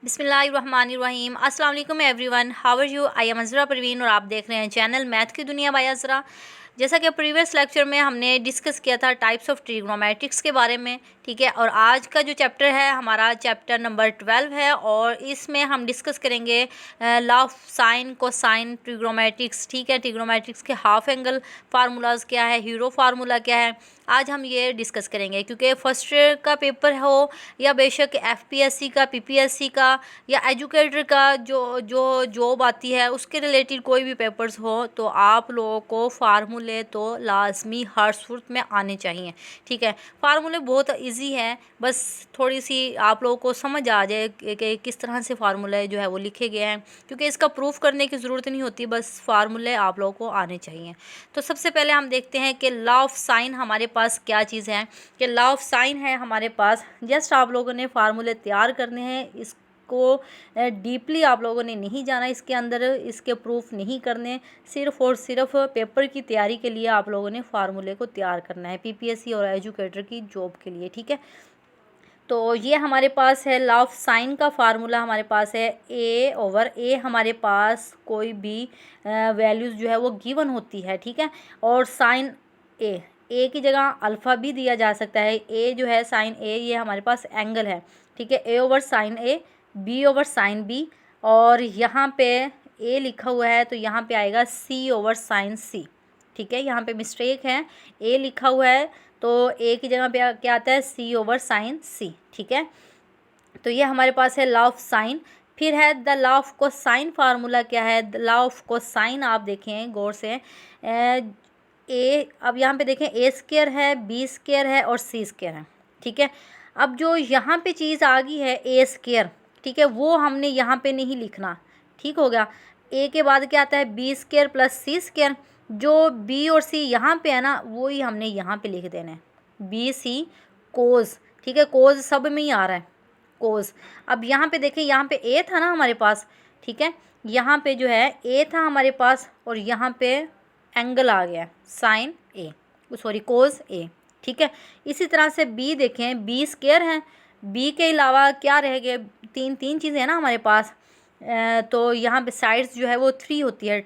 बिस्मिल्लाहिर्रहमानिर्रहीम। अस्सलाम वालेकुम everyone, how are you? I'm Azra Parveen और आप देख रहे हैं चैनल मैथ की दुनिया बाय अज़रा। जैसा कि प्रीवियस लेक्चर में हमने डिस्कस किया था टाइप्स ऑफ ट्रिग्नोमेट्रिक्स के बारे में, ठीक है। और आज का जो चैप्टर है हमारा चैप्टर नंबर 12 है और इसमें हम डिस्कस करेंगे लॉ ऑफ साइन कोसाइन ट्रिग्नोमेट्रिक्स, ठीक है। ट्रिग्नोमेट्रिक्स के हाफ एंगल फार्मूलाज क्या है, हीरो फार्मूला क्या है, आज हम ये डिस्कस करेंगे। क्योंकि फर्स्ट ईयर का पेपर हो या बेशक एफपीएससी का, पीपीएससी का या एजुकेटर का जो जो जॉब आती है उसके रिलेटेड कोई भी पेपर्स हो, तो आप लोगों को फार्मूले तो लाजमी हर सूरत में आने चाहिए, ठीक है। फार्मूले बहुत इजी है, बस थोड़ी सी आप लोगों को समझ आ जाए कि किस तरह से फार्मूले जो है वो लिखे गए हैं, क्योंकि इसका प्रूफ करने की ज़रूरत नहीं होती, बस फार्मूले आप लोगों को आने चाहिए। तो सबसे पहले हम देखते हैं कि लॉ ऑफ साइन हमारे पास क्या चीज़ है। कि लॉ ऑफ साइन है हमारे पास, जस्ट आप लोगों ने फार्मूले तैयार करने हैं, इसको डीपली आप लोगों ने नहीं जाना, इसके अंदर इसके प्रूफ नहीं करने, सिर्फ और सिर्फ पेपर की तैयारी के लिए आप लोगों ने फार्मूले को तैयार करना है पीपीएससी और एजुकेटर की जॉब के लिए, ठीक है। तो ये हमारे पास है लॉ ऑफ साइन का फार्मूला, हमारे पास है A/A। हमारे पास कोई भी वैल्यूज़ जो है वो गिवन होती है, ठीक है। और साइन ए की जगह अल्फ़ा भी दिया जा सकता है। ए जो है साइन ए, ये हमारे पास एंगल है, ठीक है। A/साइन A, B/साइन B। और यहाँ पे ए लिखा हुआ है तो यहाँ पे आएगा C/साइन C, ठीक है। यहाँ पे मिस्टेक है, ए लिखा हुआ है तो ए की जगह पे क्या आता है C/साइन C, ठीक है। तो ये हमारे पास है लॉ ऑफ साइन। फिर है the law of cosine. Formula क्या है द लॉ ऑफ कोसाइन, आप देखें गौर से। ए, अब यहाँ पे देखें A² है, B² है और C² है, ठीक है। अब जो यहाँ पे चीज़ आ गई है A², ठीक है, वो हमने यहाँ पे नहीं लिखना, ठीक हो गया। ए के बाद क्या आता है B² प्लस C²। जो बी और सी यहाँ पे है ना, वो ही हमने यहाँ पे लिख देना है BC कोज, ठीक है। कोज सब में ही आ रहा है कोज। अब यहाँ पे देखें, यहाँ पे ए था ना हमारे पास, ठीक है। यहाँ पे जो है ए था हमारे पास और यहाँ पे एंगल आ गया साइन ए, सॉरी कोज ए, ठीक है। इसी तरह से बी देखें, B² है, बी के अलावा क्या रह गए, तीन चीज़ें हैं ना हमारे पास। तो यहाँ पे साइड्स जो है वो 3 होती है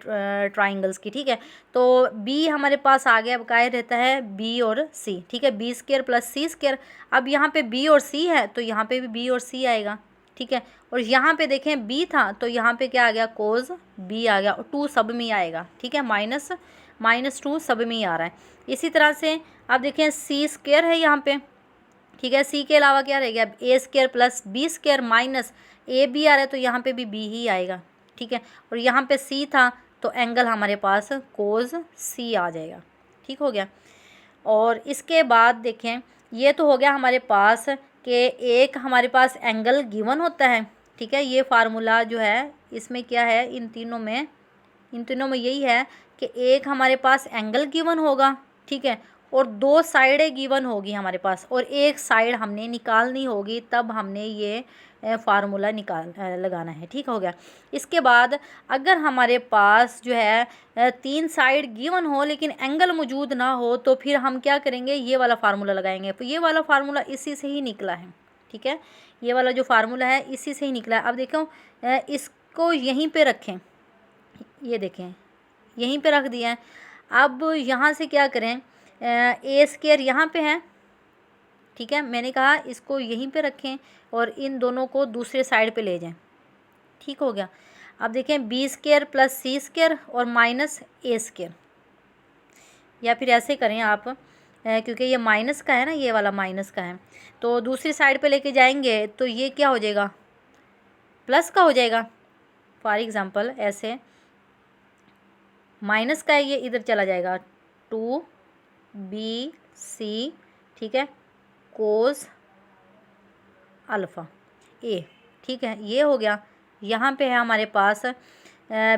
ट्राइंगल्स की, ठीक है। तो बी हमारे पास आ गया, बकाया रहता है बी और सी, ठीक है। B² plus C²। अब यहाँ पे बी और सी है तो यहाँ पे भी बी और सी आएगा, ठीक है। और यहाँ पे देखें बी था तो यहाँ पे क्या आ गया कोज बी आ गया, और 2 सब में आएगा, ठीक है। -2 सब में ही आ रहा है। इसी तरह से आप देखें C² है यहाँ पे, ठीक है। सी के अलावा क्या रह गया A² plus B² minus A B आ रहा है तो यहाँ पे भी बी ही आएगा, ठीक है। और यहाँ पे सी था तो एंगल हमारे पास कोज सी आ जाएगा, ठीक हो गया। और इसके बाद देखें, ये तो हो गया हमारे पास कि एक हमारे पास एंगल गिवन होता है, ठीक है। ये फार्मूला जो है इसमें क्या है, इन तीनों में यही है कि एक हमारे पास एंगल गिवन होगा, ठीक है, और 2 साइडें गिवन होगी हमारे पास और एक साइड हमने निकालनी होगी, तब हमने ये फार्मूला लगाना है, ठीक हो गया। इसके बाद अगर हमारे पास जो है 3 साइड गिवन हो लेकिन एंगल मौजूद ना हो, तो फिर हम क्या करेंगे, ये वाला फार्मूला लगाएंगे। तो ये वाला फार्मूला इसी से ही निकला है, ठीक है। ये वाला जो फार्मूला है इसी से ही निकला है। अब देखो इसको यहीं पे रखें, ये देखें यहीं पे रख दिया है। अब यहाँ से क्या करें, A² यहाँ पे है, ठीक है। मैंने कहा इसको यहीं पे रखें और इन दोनों को दूसरे साइड पे ले जाएं, ठीक हो गया। अब देखें B² प्लस C² और माइनस A², या फिर ऐसे करें आप, क्योंकि ये माइनस का है ना, ये वाला माइनस का है, तो दूसरी साइड पे लेके जाएंगे तो ये क्या हो जाएगा, प्लस का हो जाएगा। फॉर एग्ज़ाम्पल ऐसे माइनस का है, ये इधर चला जाएगा 2BC, ठीक है, कोस अल्फ़ा ए, ठीक है। ये हो गया। यहाँ पे है हमारे पास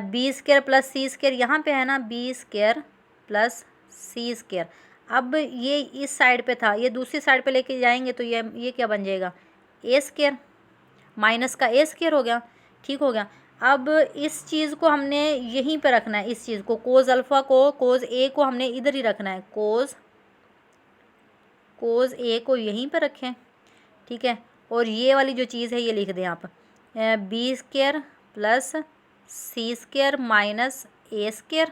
B² प्लस C², यहाँ पे है ना B² प्लस C²। अब ये इस साइड पे था, ये दूसरी साइड पे लेके जाएंगे तो ये क्या बन जाएगा A², माइनस का A² हो गया, ठीक हो गया। अब इस चीज़ को हमने यहीं पे रखना है, इस चीज़ को कोज अल्फ़ा को, कोज ए को हमने इधर ही रखना है, कोज ए को यहीं पे रखें, ठीक है। और ये वाली जो चीज़ है ये लिख दें आप, बी स्क्वायर प्लस सी स्क्वायर माइनस ए स्क्वायर,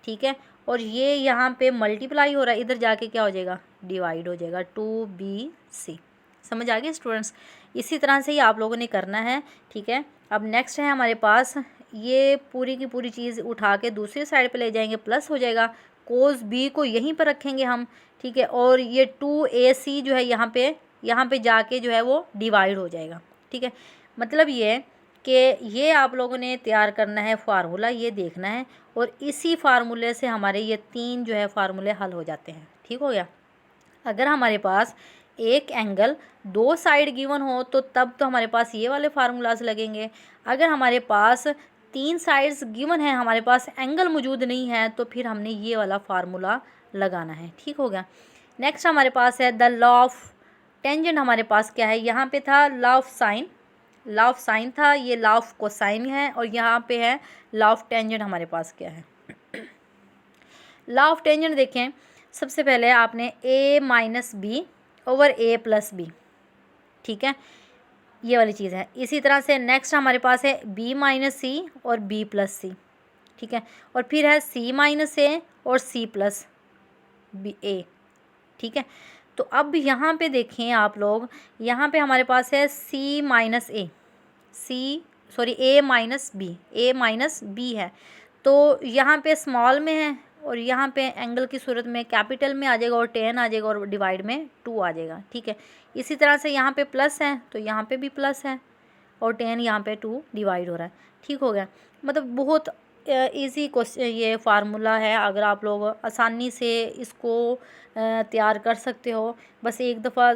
ठीक है। और ये यहाँ पे मल्टीप्लाई हो रहा है, इधर जाके क्या हो जाएगा, डिवाइड हो जाएगा, 2bc। समझ आ गई स्टूडेंट्स। इसी तरह से ही आप लोगों ने करना है, ठीक है। अब नेक्स्ट है हमारे पास, ये पूरी की पूरी चीज़ उठा के दूसरी साइड पे ले जाएंगे, प्लस हो जाएगा, कोस बी को यहीं पर रखेंगे हम, ठीक है। और ये 2ac जो है यहाँ पे जाके जो है वो डिवाइड हो जाएगा, ठीक है। मतलब ये कि ये आप लोगों ने तैयार करना है फार्मूला, ये देखना है, और इसी फार्मूले से हमारे ये 3 जो है फार्मूले हल हो जाते हैं, ठीक हो गया। अगर हमारे पास एक एंगल 2 साइड गिवन हो तो तब तो हमारे पास ये वाले फार्मूलाज लगेंगे। अगर हमारे पास 3 साइड्स गिवन है, हमारे पास एंगल मौजूद नहीं है, तो फिर हमने ये वाला फार्मूला लगाना है, ठीक हो गया। नेक्स्ट हमारे पास है द लॉ ऑफ टेंजेंट। हमारे पास क्या है, यहाँ पे था लॉ ऑफ साइन था, ये लॉ ऑफ कोसाइन है, और यहाँ पे है लॉ ऑफ टेंजेंट। हमारे पास क्या है, लॉ ऑफ टेंजेंट देखें, सबसे पहले आपने a minus B over a plus B, ठीक है, ये वाली चीज़ है। इसी तरह से नेक्स्ट हमारे पास है b माइनस सी और b प्लस सी, ठीक है। और फिर है c माइनस ए और c प्लस बी ए, ठीक है। तो अब यहाँ पे देखें आप लोग, यहाँ पे हमारे पास है a माइनस बी है, तो यहाँ पे स्मॉल में है और यहाँ पे एंगल की सूरत में कैपिटल में आ जाएगा, और 10 आ जाएगा, और डिवाइड में 2 आ जाएगा, ठीक है। इसी तरह से यहाँ पे प्लस है तो यहाँ पे भी प्लस है, और 10 यहाँ पे 2 डिवाइड हो रहा है, ठीक हो गया। मतलब बहुत इजी क्वेश्चन ये फार्मूला है, अगर आप लोग आसानी से इसको तैयार कर सकते हो, बस एक दफ़ा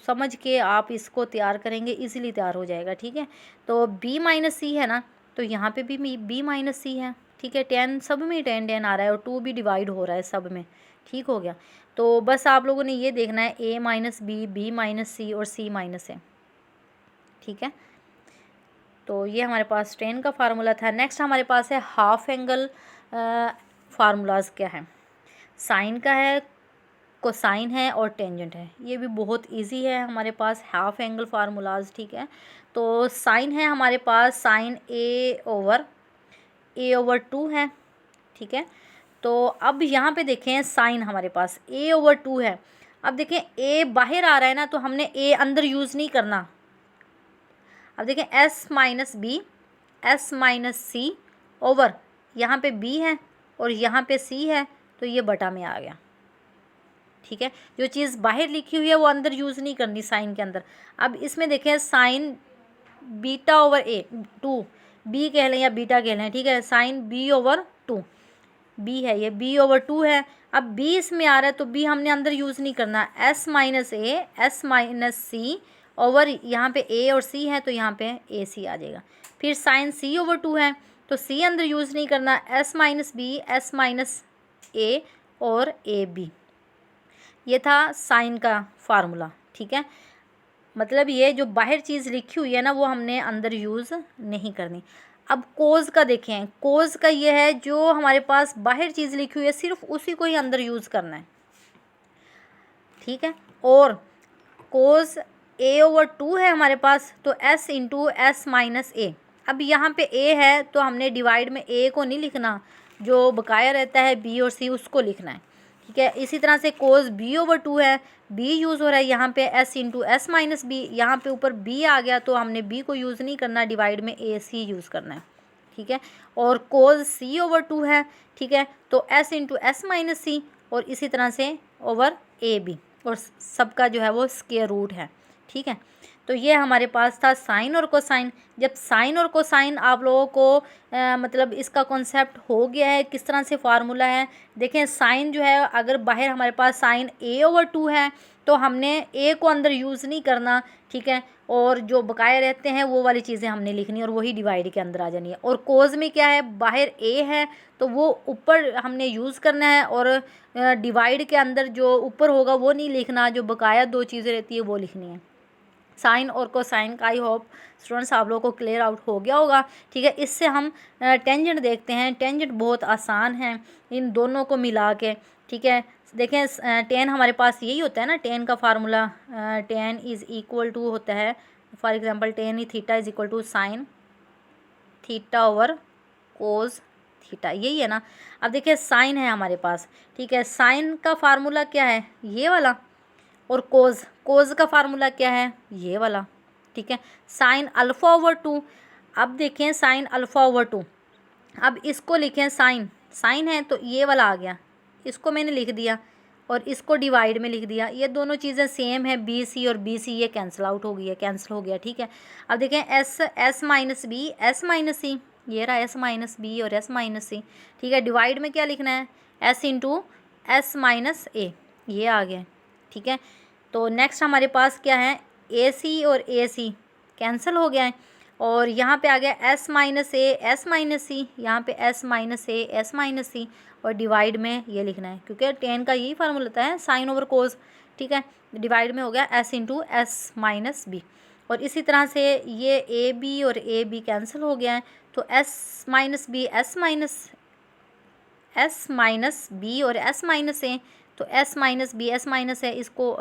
समझ के आप इसको तैयार करेंगे, इजीली तैयार हो जाएगा, ठीक है। तो b माइनस सी है ना, तो यहाँ पे भी b माइनस सी है, ठीक है। 10 सब में 10 आ रहा है, और 2 भी डिवाइड हो रहा है सब में, ठीक हो गया। तो बस आप लोगों ने ये देखना है a minus B minus C और c माइनस है, ठीक है। तो ये हमारे पास 10 का फार्मूला था। नेक्स्ट हमारे पास है हाफ एंगल फार्मूलाज क्या है, साइन का है, कोसाइन है और टेंजेंट है। ये भी बहुत इजी है हमारे पास हाफ एंगल फार्मूलाज, ठीक है। तो साइन है हमारे पास, साइन a ओवर 2 है, ठीक है। तो अब यहाँ पे देखें साइन हमारे पास a ओवर 2 है। अब देखें a बाहर आ रहा है ना, तो हमने a अंदर यूज़ नहीं करना। अब देखें s माइनस सी ओवर, यहाँ पे b है और यहाँ पे c है, तो ये बटा में आ गया, ठीक है। जो चीज़ बाहर लिखी हुई है वो अंदर यूज़ नहीं करनी साइन के अंदर। अब इसमें देखें sign beta over a 2, b कह लें या बीटा कह लें, ठीक है। साइन b ओवर 2, b है, ये b ओवर 2 है। अब b इसमें आ रहा है तो b हमने अंदर यूज़ नहीं करना, s माइनस सी ओवर, यहाँ पे a और c है तो यहाँ पे ac आ जाएगा। फिर साइन c ओवर 2 है तो c अंदर यूज़ नहीं करना, s माइनस a और ab। ये था साइन का फार्मूला, ठीक है। मतलब ये जो बाहर चीज़ लिखी हुई है ना, वो हमने अंदर यूज़ नहीं करनी। अब कोज का देखें, कोज का ये है जो हमारे पास बाहर चीज़ लिखी हुई है सिर्फ उसी को ही अंदर यूज़ करना है, ठीक है। और कोज a ओवर 2 है हमारे पास, तो s इंटू एस माइनस ए। अब यहाँ पे a है तो हमने डिवाइड में a को नहीं लिखना, जो बकाया रहता है b और c उसको लिखना है, ठीक है। इसी तरह से कोस b ओवर 2 है, b यूज़ हो रहा है यहाँ पे, s into S minus B. यहाँ पे ऊपर b आ गया तो हमने b को यूज़ नहीं करना, डिवाइड में a c यूज़ करना है, ठीक है। और कोस c ओवर 2 है, ठीक है, तो s into S minus C, और इसी तरह से ओवर a b, और सबका जो है वो स्क्वायर रूट है, ठीक है। तो ये हमारे पास था साइन और कोसाइन। जब साइन और कोसाइन आप लोगों को मतलब इसका कॉन्सेप्ट हो गया है, किस तरह से फार्मूला है, देखें साइन जो है अगर बाहर हमारे पास साइन a ओवर 2 है तो हमने a को अंदर यूज़ नहीं करना, ठीक है। और जो बकाया रहते हैं वो वाली चीज़ें हमने लिखनी और वही डिवाइड के अंदर आ जानी है। और कोज में क्या है, बाहर a है तो वो ऊपर हमने यूज़ करना है, और डिवाइड के अंदर जो ऊपर होगा वो नहीं लिखना, जो बकाया 2 चीज़ें रहती है वो लिखनी है। साइन और कोसाइन का आई होप स्टूडेंट्स आप लोगों को क्लियर आउट हो गया होगा, ठीक है। इससे हम टेंजेंट देखते हैं। टेंजेंट बहुत आसान है इन दोनों को मिला के, ठीक है। देखें 10 हमारे पास यही होता है ना, 10 का फार्मूला 10 इज़ इक्वल टू होता है फॉर एग्जांपल टेन ई theta is equal to sine theta over cos theta, यही है ना। अब देखिए साइन है हमारे पास, ठीक है, साइन का फार्मूला क्या है, ये वाला, और कोज का फार्मूला क्या है, ये वाला, ठीक है, साइन अल्फ़ा ओवर टू। अब देखें साइन अल्फ़ा ओवर टू, अब इसको लिखें साइन है तो ये वाला आ गया, इसको मैंने लिख दिया और इसको डिवाइड में लिख दिया, ये दोनों चीज़ें सेम है, बी सी और बी सी ये कैंसिल आउट हो गई है, कैंसिल हो गया, ठीक है। अब देखें S minus B S minus C, ये रहा एस माइनस बी और एस माइनस सी, ठीक है। डिवाइड में क्या लिखना है, S into S minus A, ये आ गया, ठीक है। तो नेक्स्ट हमारे पास क्या है, ए सी और ए सी कैंसिल हो गया है, और यहाँ पे आ गया S minus A S minus C, यहाँ पे S minus A S minus C, और डिवाइड में ये लिखना है क्योंकि टेन का यही फार्मूला होता है साइन ओवर कोस, ठीक है। डिवाइड में हो गया S into S minus B, और इसी तरह से ये ए बी और ए बी कैंसिल हो गया है, तो S minus B S minus B और एस माइनस ए, तो S minus B S minus है, इसको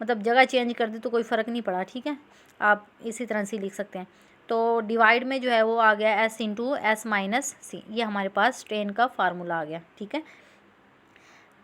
मतलब जगह चेंज कर दी तो कोई फ़र्क नहीं पड़ा, ठीक है, आप इसी तरह से लिख सकते हैं। तो डिवाइड में जो है वो आ गया S into S minus C, ये हमारे पास टेन का फार्मूला आ गया, ठीक है।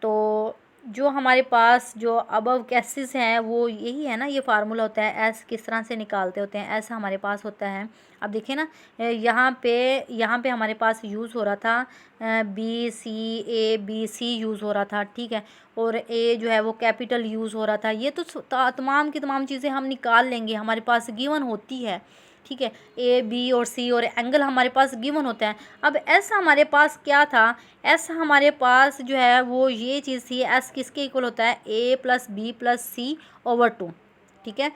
तो जो हमारे पास जो अबव केसेस हैं वो यही है ना, ये फार्मूला होता है, एस किस तरह से निकालते होते हैं, ऐसा हमारे पास होता है। अब देखिए ना, यहाँ पे हमारे पास यूज़ हो रहा था B C A B C use हो रहा था, ठीक है, और ए जो है वो कैपिटल यूज़ हो रहा था। ये तो तमाम की तमाम चीज़ें हम निकाल लेंगे, हमारे पास गिवन होती है, ठीक है, ए बी और सी और एंगल हमारे पास गिवन होता है। अब एस हमारे पास क्या था, एस हमारे पास जो है वो ये चीज़ थी, एस किसके इक्वल होता है, A plus B plus C over two, ठीक है।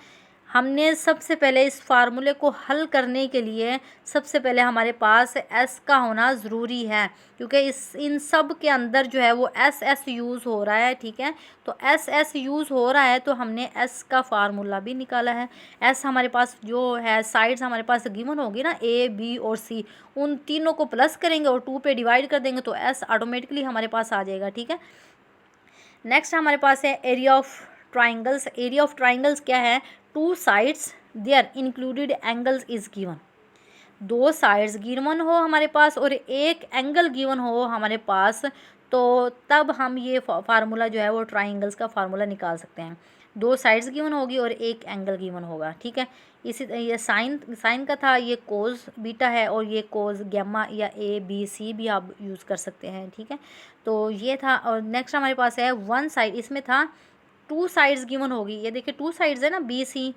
हमने सबसे पहले इस फार्मूले को हल करने के लिए सबसे पहले हमारे पास एस का होना ज़रूरी है, क्योंकि इन सब के अंदर जो है वो एस एस यूज़ हो रहा है, ठीक है। तो एस एस यूज़ हो रहा है तो हमने एस का फार्मूला भी निकाला है। एस हमारे पास जो है साइड्स हमारे पास गिवन होगी ना, ए बी और सी, उन तीनों को प्लस करेंगे और टू पे डिवाइड कर देंगे तो एस ऑटोमेटिकली हमारे पास आ जाएगा, ठीक है। नेक्स्ट हमारे पास है area of triangles. Area of triangles क्या है, two sides there included angles is given, दो साइड्स गिवन हो हमारे पास और एक एंगल गिवन हो हमारे पास, तो तब हम ये फार्मूला जो है वो ट्राइंगल्स का फार्मूला निकाल सकते हैं। दो साइड्स गिवन होगी और एक एंगल गिवन होगा, ठीक है। इसी ये साइन का था, ये कोज बीटा है, और ये कोज गैमा या ए बी सी भी आप यूज़ कर सकते हैं, ठीक है। तो ये था, और नेक्स्ट हमारे पास है वन साइड, इसमें था टू साइड्स गिवन होगी, ये देखिए टू साइड्स है ना, बी सी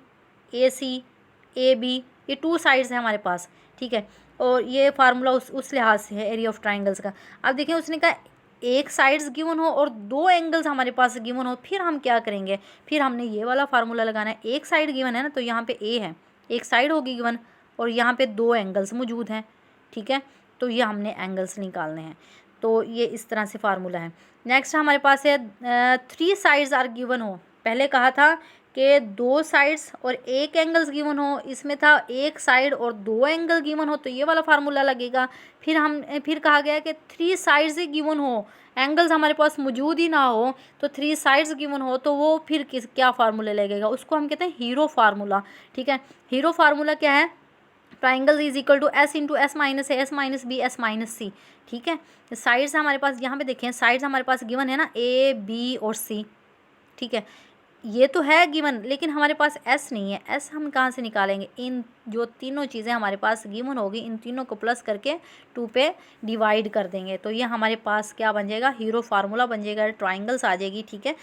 ए बी, ये टू साइड्स है हमारे पास, ठीक है। और ये फार्मूला उस लिहाज से है एरिया ऑफ ट्राइंगल्स का। अब देखिए उसने कहा एक साइड्स गिवन हो और दो एंगल्स हमारे पास गिवन हो, फिर हम क्या करेंगे, फिर हमने ये वाला फार्मूला लगाना है। एक साइड गिवन है ना, तो यहाँ पे ए है, एक साइड होगी गिवन, और यहाँ पे दो एंगल्स मौजूद हैं, ठीक है। तो ये हमने एंगल्स निकालने हैं, तो ये इस तरह से फार्मूला है। नेक्स्ट हमारे पास है थ्री साइड्स आर गिवन हो, पहले कहा था कि दो साइड्स और एक एंगल्स गिवन हो, इसमें था एक साइड और दो एंगल गिवन हो, तो ये वाला फार्मूला लगेगा। फिर कहा गया कि थ्री साइड्स ही गिवन हो, एंगल्स हमारे पास मौजूद ही ना हो, तो थ्री साइड्स गिवन हो, तो वो फिर क्या फार्मूला लगेगा, उसको हम कहते हैं हीरो फार्मूला, ठीक है। हीरो फार्मूला क्या है, triangle is equal to S into S minus A S minus B S minus C, ठीक है। साइड्स हमारे पास यहाँ पे देखें, साइड्स हमारे पास गिवन है ना, ए बी और सी, ठीक है। ये तो है गिवन, लेकिन हमारे पास एस नहीं है, एस हम कहाँ से निकालेंगे, इन जो तीनों चीज़ें हमारे पास गिवन होगी इन तीनों को प्लस करके टू पे डिवाइड कर देंगे, तो ये हमारे पास क्या बन जाएगा, हीरो फार्मूला बन जाएगा, ट्राइंगल्स आ जाएगी, ठीक है।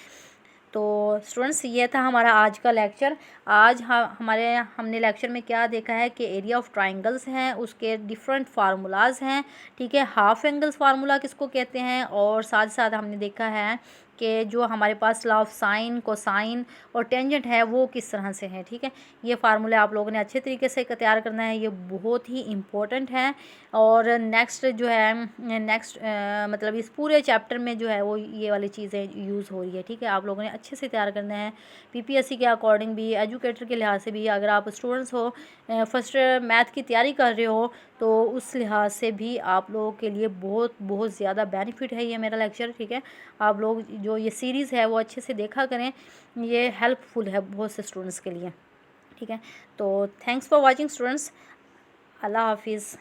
तो स्टूडेंट्स ये था हमारा आज का लेक्चर। आज हमने लेक्चर में क्या देखा है कि एरिया ऑफ ट्राइंगल्स हैं, उसके डिफरेंट फार्मूलाज हैं, ठीक है। हाफ एंगल्स फार्मूला किसको कहते हैं, और साथ साथ हमने देखा है कि जो हमारे पास लॉ ऑफ साइन कोसाइन और टेंजेंट है वो किस तरह से है, ठीक है। ये फार्मूले आप लोगों ने अच्छे तरीके से तैयार करना है, ये बहुत ही इम्पोर्टेंट है। और नेक्स्ट जो है मतलब इस पूरे चैप्टर में जो है वो ये वाली चीज़ें यूज़ हो रही है, ठीक है। आप लोगों ने अच्छे से तैयार करना है, पीपीएससी के अकॉर्डिंग भी, एजुकेटर के लिहाज से भी, अगर आप स्टूडेंट्स हो फर्स्ट मैथ की तैयारी कर रहे हो तो उस लिहाज से भी आप लोगों के लिए बहुत बहुत ज़्यादा बेनिफिट है ये मेरा लेक्चर, ठीक है। आप लोग जो ये सीरीज़ है वो अच्छे से देखा करें, ये हेल्पफुल है बहुत से स्टूडेंट्स के लिए, ठीक है। तो थैंक्स फॉर वॉचिंग स्टूडेंट्स, अल्लाह हाफिज़।